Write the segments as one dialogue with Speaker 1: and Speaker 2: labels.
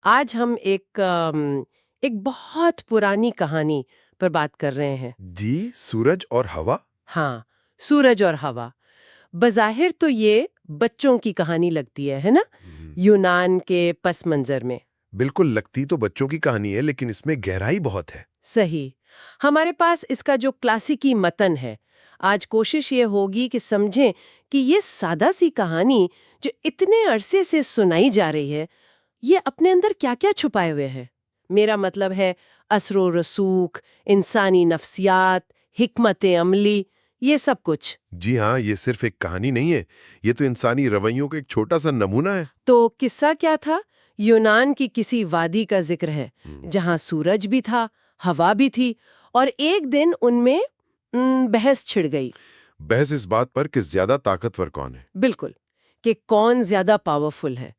Speaker 1: آج ہم ایک بہت پرانی کہانی پر بات کر رہے ہیں۔
Speaker 2: جی، سورج اور ہوا؟
Speaker 1: ہاں، سورج اور ہوا۔ بظاہر تو یہ بچوں کی کہانی لگتی ہے نا؟ یونان کے پس منظر میں۔
Speaker 2: بالکل، لگتی تو بچوں کی کہانی ہے لیکن اس میں گہرائی بہت ہے۔
Speaker 1: صحیح۔ ہمارے پاس اس کا جو کلاسیکی متن ہے۔ آج کوشش یہ ہوگی کہ سمجھیں کہ یہ سادہ سی کہانی جو اتنے عرصے سے سنائی جا رہی ہے، یہ اپنے اندر کیا کیا چھپائے ہوئے ہے۔ میرا مطلب ہے اثر و رسوخ، انسانی نفسیات، حکمت عملی، یہ سب کچھ۔
Speaker 2: جی ہاں، یہ صرف ایک کہانی نہیں ہے، یہ تو انسانی رویوں کا ایک چھوٹا سا نمونہ ہے۔
Speaker 1: تو قصہ کیا تھا؟ یونان کی کسی وادی کا ذکر ہے جہاں سورج بھی تھا، ہوا بھی تھی، اور ایک دن ان میں بحث چھڑ گئی۔
Speaker 2: بحث اس بات پر کہ زیادہ طاقتور کون ہے۔
Speaker 1: بالکل، کہ کون زیادہ پاورفل ہے۔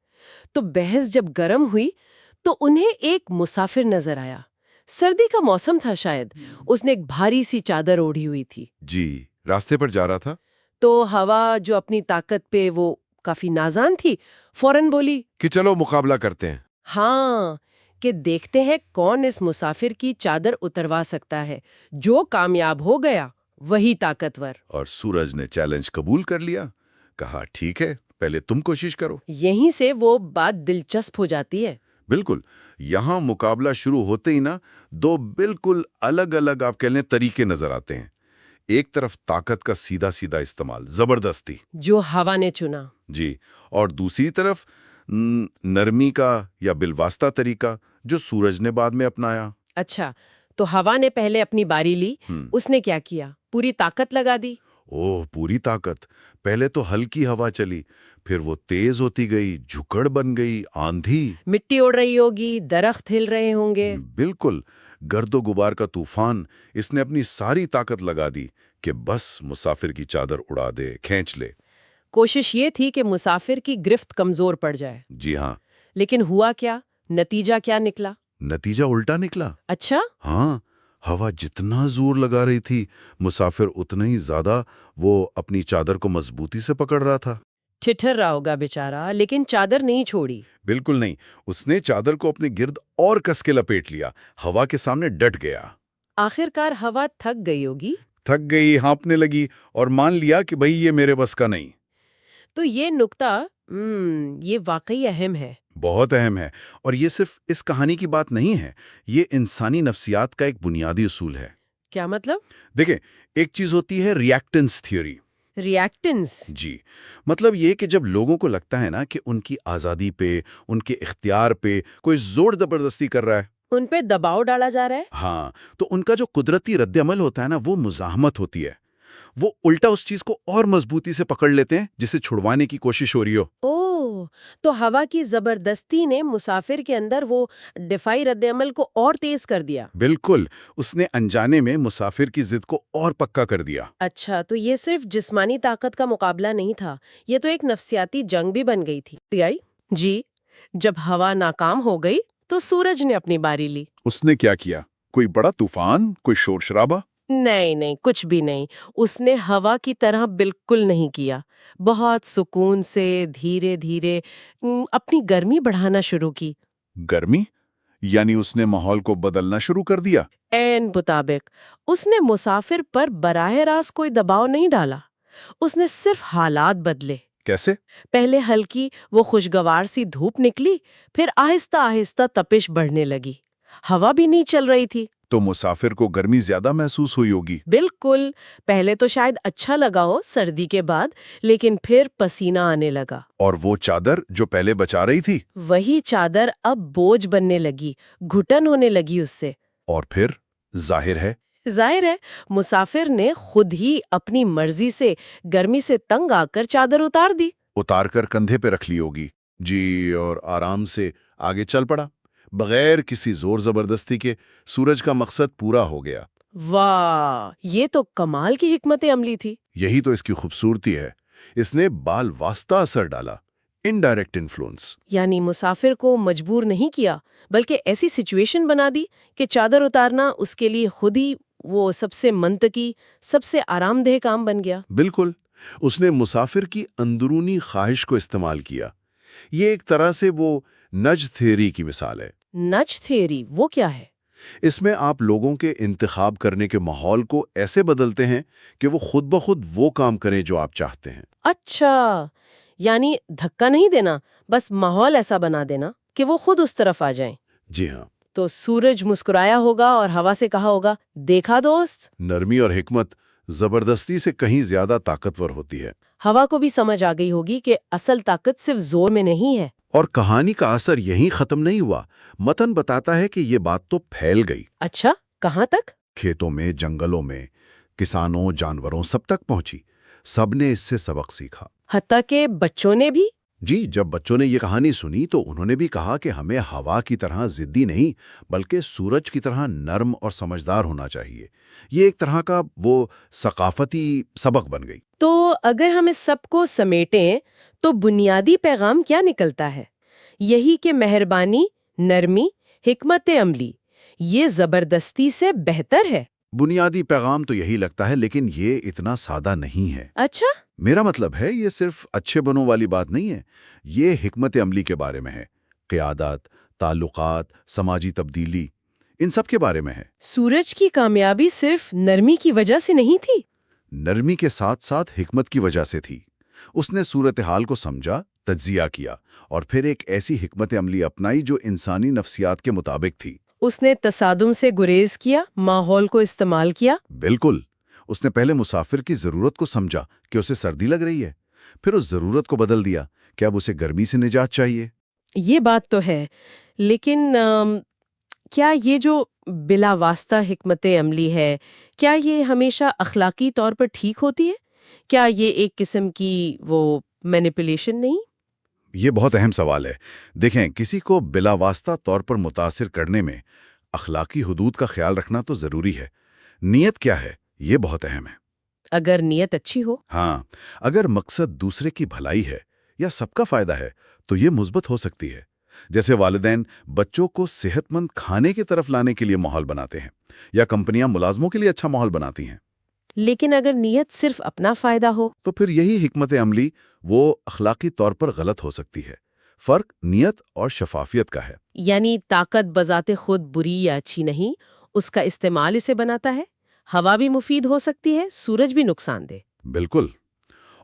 Speaker 1: تو بحث جب گرم ہوئی تو انہیں ایک مسافر نظر آیا۔ سردی کا موسم تھا شاید، اس نے ایک بھاری سی چادر اوڑھی ہوئی تھی۔
Speaker 2: جی، راستے پر جا رہا تھا۔
Speaker 1: تو ہوا جو اپنی طاقت پہ وہ کافی نازان تھی، فوراً بولی
Speaker 2: کہ چلو مقابلہ کرتے ہیں۔
Speaker 1: ہاں، کہ دیکھتے ہیں کون اس مسافر کی چادر اتروا سکتا ہے۔ جو کامیاب ہو گیا وہی طاقتور۔
Speaker 2: اور سورج نے چیلنج قبول کر لیا، کہا ٹھیک ہے، پہلے تم کوشش کرو۔
Speaker 1: یہیں سے وہ بات دلچسپ ہو جاتی ہے۔
Speaker 2: بالکل، یہاں مقابلہ شروع ہوتے ہی دو بالکل الگ الگ آپ کہہ لیں طریقے نظر آتے ہیں۔ ایک طرف طاقت کا سیدھا سیدھا استعمال، زبردستی،
Speaker 1: جو ہوا نے چنا۔
Speaker 2: جی، اور دوسری طرف نرمی کا یا بالواسطہ طریقہ جو سورج نے بعد میں اپنایا۔
Speaker 1: اچھا، تو ہوا نے پہلے اپنی باری لی، اس نے کیا کیا؟ پوری طاقت لگا دی۔
Speaker 2: اوہ، پوری طاقت! پہلے تو ہلکی ہوا چلی، پھر وہ تیز ہوتی گئی، جھکڑ بن گئی، آندھی،
Speaker 1: مٹی اڑ رہی ہوگی، درخت ہل رہے ہوں گے۔
Speaker 2: بالکل، گرد و غبار کا طوفان۔ اس نے اپنی ساری طاقت لگا دی کہ بس مسافر کی چادر اڑا دے، کھینچ لے۔
Speaker 1: کوشش یہ تھی کہ مسافر کی گرفت کمزور پڑ جائے۔
Speaker 2: جی ہاں۔
Speaker 1: لیکن ہوا کیا؟ نتیجہ کیا نکلا؟
Speaker 2: نتیجہ الٹا نکلا۔
Speaker 1: اچھا؟
Speaker 2: ہاں، ہوا جتنا زور لگا رہی تھی، مسافر اتنا ہی زیادہ وہ اپنی چادر کو مضبوطی سے پکڑ رہا تھا۔
Speaker 1: ٹھٹر رہا ہوگا بیچارہ، لیکن چادر نہیں چھوڑی۔
Speaker 2: بالکل نہیں، اس نے چادر کو اپنے گرد اور کس کے لپیٹ لیا، ہوا کے سامنے ڈٹ گیا۔
Speaker 1: آخرکار ہوا تھک گئی ہوگی۔
Speaker 2: تھک گئی، ہانپنے لگی، اور مان لیا کہ بھئی یہ میرے بس کا نہیں۔
Speaker 1: تو یہ نکتہ یہ واقعی اہم ہے۔
Speaker 2: بہت اہم ہے، اور یہ صرف اس کہانی کی بات نہیں ہے، یہ انسانی نفسیات کا ایک بنیادی اصول ہے۔
Speaker 1: کیا مطلب؟
Speaker 2: دیکھیں، ایک چیز ہوتی ہے ریاکٹنس تھیوری۔
Speaker 1: ریاکٹنس؟
Speaker 2: جی، مطلب یہ کہ جب لوگوں کو لگتا ہے کہ ان کی آزادی پہ، ان کے اختیار پہ کوئی زور زبردستی کر رہا ہے،
Speaker 1: ان پہ دباؤ ڈالا جا رہا ہے۔
Speaker 2: ہاں، تو ان کا جو قدرتی رد عمل ہوتا ہے وہ مزاحمت ہوتی ہے۔ وہ الٹا اس چیز کو اور مضبوطی سے پکڑ لیتے ہیں جسے چھڑوانے کی کوشش ہو رہی ہو۔
Speaker 1: اوہ، تو ہوا کی زبردستی نے مسافر کے اندر وہ دفاعی رد عمل کو اور تیز کر دیا۔
Speaker 2: بالکل، اس نے انجانے میں مسافر کی ضد کو اور پکا کر دیا۔
Speaker 1: اچھا، تو یہ صرف جسمانی طاقت کا مقابلہ نہیں تھا، یہ تو ایک نفسیاتی جنگ بھی بن گئی تھی۔ جی، جب ہوا ناکام ہو گئی تو سورج نے اپنی باری لی۔
Speaker 2: اس نے کیا کیا؟ کوئی بڑا طوفان، کوئی شور شرابہ؟
Speaker 1: نہیں، کچھ بھی نہیں۔ اس نے ہوا کی طرح بالکل نہیں کیا۔ بہت سکون سے دھیرے دھیرے اپنی گرمی بڑھانا شروع کی۔
Speaker 2: گرمی؟ یعنی اس نے ماحول کو بدلنا شروع کر دیا؟
Speaker 1: عین مطابق، اس نے مسافر پر براہ راست کوئی دباؤ نہیں ڈالا، اس نے صرف حالات بدلے۔
Speaker 2: کیسے؟
Speaker 1: پہلے ہلکی وہ خوشگوار سی دھوپ نکلی، پھر آہستہ آہستہ تپش بڑھنے لگی۔ ہوا بھی نہیں چل رہی تھی۔
Speaker 2: تو مسافر کو گرمی زیادہ محسوس ہوئی ہوگی۔
Speaker 1: بالکل، پہلے تو شاید اچھا لگا ہو سردی کے بعد، لیکن پھر پسینہ آنے لگا۔
Speaker 2: اور وہ چادر جو پہلے بچا رہی تھی؟
Speaker 1: وہی چادر اب بوجھ بننے لگی، گھٹن ہونے لگی اس سے۔
Speaker 2: اور پھر ظاہر ہے
Speaker 1: مسافر نے خود ہی اپنی مرضی سے گرمی سے تنگ آ کر چادر اتار دی۔
Speaker 2: اتار کر کندھے پہ رکھ لی ہوگی، جی، اور آرام سے آگے چل پڑا بغیر کسی زور زبردستی کے۔ سورج کا مقصد پورا ہو گیا۔
Speaker 1: واہ، یہ تو کمال کی حکمت عملی تھی۔
Speaker 2: یہی تو اس کی خوبصورتی ہے، اس نے بال واسطہ اثر ڈالا، انڈائریکٹ انفلوئنس۔
Speaker 1: یعنی مسافر کو مجبور نہیں کیا، بلکہ ایسی سچویشن بنا دی کہ چادر اتارنا اس کے لیے خود ہی وہ سب سے منطقی، سب سے آرام دہ کام بن گیا۔
Speaker 2: بالکل، اس نے مسافر کی اندرونی خواہش کو استعمال کیا۔ یہ ایک طرح سے وہ
Speaker 3: نج تھیوری کی مثال ہے۔
Speaker 1: نج تھیوری وہ کیا ہے؟
Speaker 3: اس میں آپ لوگوں کے انتخاب کرنے کے ماحول کو ایسے بدلتے ہیں کہ وہ خود بخود وہ کام کریں جو آپ چاہتے ہیں۔
Speaker 1: اچھا، یعنی دھکا نہیں دینا، بس ماحول ایسا بنا دینا کہ وہ خود اس طرف آ جائیں۔
Speaker 3: جی ہاں،
Speaker 1: تو سورج مسکرایا ہوگا اور ہوا سے کہا ہوگا، دیکھا دوست؟
Speaker 3: نرمی اور حکمت زبردستی سے کہیں زیادہ طاقتور ہوتی ہے۔
Speaker 1: ہوا کو بھی سمجھ آ گئی ہوگی کہ اصل طاقت صرف زور میں نہیں ہے۔
Speaker 3: اور کہانی کا اثر یہیں ختم نہیں ہوا، متن بتاتا ہے کہ یہ بات تو پھیل گئی۔
Speaker 1: اچھا، کہاں تک؟
Speaker 3: کھیتوں میں، جنگلوں میں، کسانوں، جانوروں سب تک پہنچی۔ سب نے اس سے سبق سیکھا۔
Speaker 1: حتیٰ کہ بچوں نے بھی؟
Speaker 3: جی، جب بچوں نے یہ کہانی سنی تو انہوں نے بھی کہا کہ ہمیں ہوا کی طرح ضدی نہیں بلکہ سورج کی طرح نرم اور سمجھدار ہونا چاہیے۔ یہ ایک طرح کا وہ ثقافتی سبق بن گئی۔
Speaker 1: تو اگر ہم اس سب کو سمیٹیں تو بنیادی پیغام کیا نکلتا ہے؟ یہی کہ مہربانی، نرمی، حکمت عملی یہ زبردستی سے بہتر ہے۔
Speaker 3: بنیادی پیغام تو یہی لگتا ہے، لیکن یہ اتنا سادہ نہیں ہے۔
Speaker 1: اچھا،
Speaker 3: میرا مطلب ہے یہ صرف اچھے بنوں والی بات نہیں ہے، یہ حکمت عملی کے بارے میں ہے۔ قیادت، تعلقات، سماجی تبدیلی، ان سب کے بارے میں ہے۔
Speaker 1: سورج کی کامیابی صرف نرمی کی وجہ سے نہیں تھی؟
Speaker 3: نرمی کے ساتھ ساتھ حکمت کی وجہ سے تھی۔ اس نے صورتحال کو سمجھا، تجزیہ کیا اور پھر ایک ایسی حکمت عملی اپنائی جو انسانی نفسیات کے مطابق تھی۔
Speaker 1: اس نے تصادم سے گریز کیا، ماحول کو استعمال کیا۔
Speaker 3: بالکل، اس نے پہلے مسافر کی ضرورت کو سمجھا کہ اسے سردی لگ رہی ہے، پھر اس ضرورت کو بدل دیا کہ اب اسے گرمی سے نجات چاہیے۔
Speaker 1: یہ بات تو ہے، لیکن کیا یہ جو بلا واسطہ حکمت عملی ہے، کیا یہ ہمیشہ اخلاقی طور پر ٹھیک ہوتی ہے؟ کیا یہ ایک قسم کی وہ مینیپولیشن نہیں؟
Speaker 3: یہ بہت اہم سوال ہے۔ دیکھیں، کسی کو بلا واسطہ طور پر متاثر کرنے میں اخلاقی حدود کا خیال رکھنا تو ضروری ہے۔ نیت کیا ہے، یہ بہت اہم ہے۔
Speaker 1: اگر نیت اچھی ہو؟
Speaker 3: ہاں، اگر مقصد دوسرے کی بھلائی ہے یا سب کا فائدہ ہے تو یہ مثبت ہو سکتی ہے۔ جیسے والدین بچوں کو صحت مند کھانے کی طرف لانے کے لیے ماحول بناتے ہیں، یا کمپنیاں ملازموں کے لیے اچھا ماحول بناتی ہیں۔
Speaker 1: لیکن اگر نیت صرف اپنا فائدہ ہو؟
Speaker 3: تو پھر یہی حکمت عملی وہ اخلاقی طور پر غلط ہو سکتی ہے۔ فرق نیت اور شفافیت کا ہے۔
Speaker 1: یعنی طاقت بذات خود بری یا اچھی نہیں، اس کا استعمال اسے بناتا ہے۔ ہوا بھی مفید ہو سکتی ہے، سورج بھی نقصان دہ۔
Speaker 3: بالکل،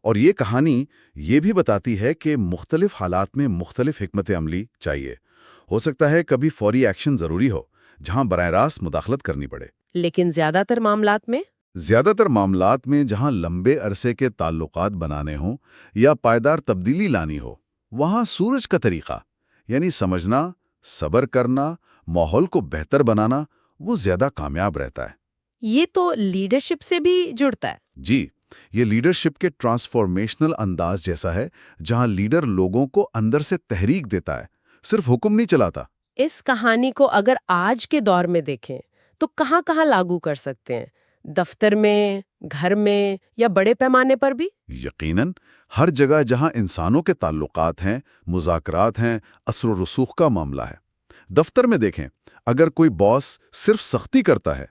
Speaker 3: اور یہ کہانی یہ بھی بتاتی ہے کہ مختلف حالات میں مختلف حکمت عملی چاہیے۔ ہو سکتا ہے کبھی فوری ایکشن ضروری ہو جہاں براہ راست مداخلت کرنی پڑے،
Speaker 1: لیکن زیادہ تر معاملات میں جہاں لمبے عرصے کے تعلقات بنانے ہوں یا پائیدار تبدیلی لانی ہو، وہاں سورج کا طریقہ یعنی سمجھنا، صبر کرنا، ماحول کو بہتر بنانا وہ زیادہ کامیاب رہتا ہے۔ یہ تو لیڈرشپ سے بھی جڑتا ہے۔
Speaker 3: جی، یہ لیڈرشپ کے ٹرانسفارمیشنل انداز جیسا ہے، جہاں لیڈر لوگوں کو اندر سے تحریک دیتا ہے، صرف حکم نہیں چلاتا۔
Speaker 1: اس کہانی کو اگر آج کے دور میں دیکھیں تو کہاں کہاں لاگو کر سکتے ہیں؟ دفتر میں، گھر میں، یا بڑے پیمانے پر بھی؟
Speaker 3: یقیناً ہر جگہ جہاں انسانوں کے تعلقات ہیں، مذاکرات ہیں، اثر و رسوخ کا معاملہ ہے۔ دفتر میں دیکھیں، اگر کوئی باس صرف سختی کرتا ہے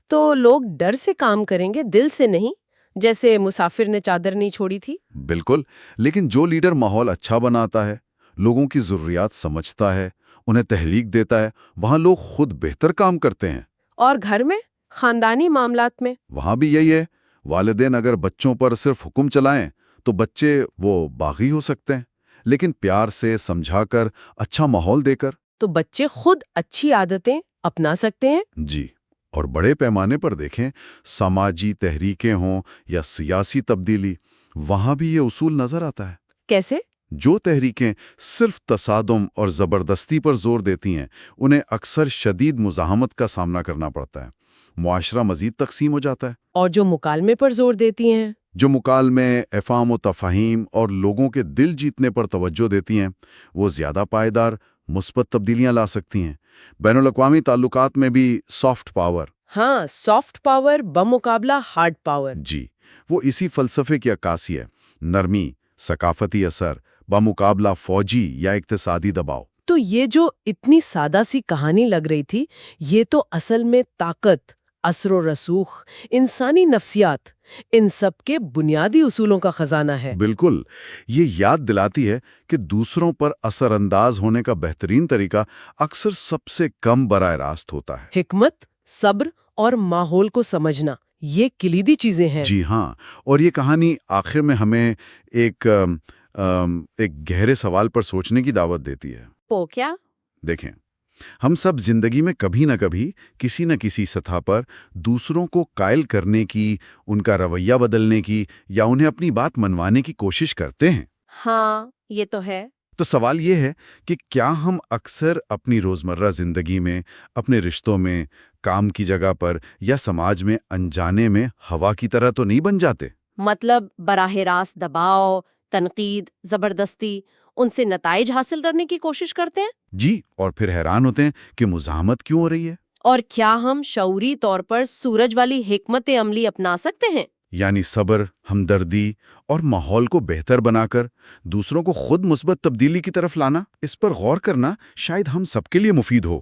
Speaker 1: تو لوگ ڈر سے کام کریں گے، دل سے نہیں، جیسے مسافر نے چادر نہیں چھوڑی تھی۔
Speaker 3: بالکل، لیکن جو لیڈر ماحول اچھا بناتا ہے، لوگوں کی ضروریات سمجھتا ہے، انہیں تحریک دیتا ہے، وہاں لوگ خود بہتر کام کرتے ہیں۔
Speaker 1: اور گھر میں، خاندانی معاملات میں؟
Speaker 3: وہاں بھی یہی ہے۔ والدین اگر بچوں پر صرف حکم چلائیں تو بچے وہ باغی ہو سکتے ہیں، لیکن پیار سے سمجھا کر، اچھا ماحول دے کر
Speaker 1: تو بچے خود اچھی عادتیں اپنا سکتے ہیں۔
Speaker 3: جی، اور بڑے پیمانے پر دیکھیں، سماجی تحریکیں ہوں یا سیاسی تبدیلی، وہاں بھی یہ اصول نظر آتا ہے۔
Speaker 1: کیسے؟
Speaker 3: جو تحریکیں صرف تصادم اور زبردستی پر زور دیتی ہیں، انہیں اکثر شدید مزاحمت کا سامنا کرنا پڑتا ہے، معاشرہ مزید تقسیم ہو جاتا ہے۔
Speaker 1: اور جو مکالمے پر زور دیتی ہیں؟
Speaker 3: جو مکالمے، افہام و تفاہیم اور لوگوں کے دل جیتنے پر توجہ دیتی ہیں، وہ زیادہ پائیدار، مثبت تبدیلیاں لا سکتی ہیں۔ بین الاقوامی تعلقات میں بھی سافٹ پاور،
Speaker 1: ہاں، سافٹ پاور بمقابلہ ہارڈ پاور،
Speaker 3: جی، وہ اسی فلسفے کی عکاسی ہے۔ نرمی، ثقافتی اثر بمقابلہ فوجی یا اقتصادی دباؤ۔
Speaker 1: تو یہ جو اتنی سادہ سی کہانی لگ رہی تھی، یہ تو اصل میں طاقت، اثر و رسوخ، انسانی نفسیات، ان سب کے بنیادی اصولوں کا خزانہ ہے۔
Speaker 3: بالکل، یہ یاد دلاتی ہے کہ دوسروں پر اثر انداز ہونے کا بہترین طریقہ اکثر سب سے کم براہ راست ہوتا ہے۔
Speaker 1: حکمت، صبر اور ماحول کو سمجھنا، یہ کلیدی چیزیں ہیں۔
Speaker 3: جی ہاں، اور یہ کہانی آخر میں ہمیں ایک گہرے سوال پر سوچنے کی دعوت دیتی ہے۔
Speaker 1: وہ کیا؟
Speaker 3: دیکھیں، ہم سب زندگی میں کبھی نہ کبھی کسی نہ کسی سطح پر دوسروں کو قائل کرنے کی، ان کا رویہ بدلنے کی یا انہیں اپنی بات منوانے کی کوشش کرتے ہیں۔
Speaker 1: ہاں، یہ تو ہے۔
Speaker 3: تو سوال یہ ہے کہ کیا ہم اکثر اپنی روزمرہ زندگی میں، اپنے رشتوں میں، کام کی جگہ پر یا سماج میں انجانے میں ہوا کی طرح تو نہیں بن جاتے؟
Speaker 1: مطلب براہ راست دباؤ، تنقید، زبردستی، ان سے نتائج حاصل کرنے کی کوشش کرتے ہیں؟
Speaker 3: جی، اور پھر حیران ہوتے ہیں کہ مزاحمت کیوں ہو رہی ہے۔
Speaker 1: اور کیا ہم شعوری طور پر سورج والی حکمت عملی اپنا سکتے ہیں؟
Speaker 3: یعنی صبر، ہمدردی اور ماحول کو بہتر بنا کر دوسروں کو خود مثبت تبدیلی کی طرف لانا؟ اس پر غور کرنا شاید ہم سب کے لیے مفید ہو۔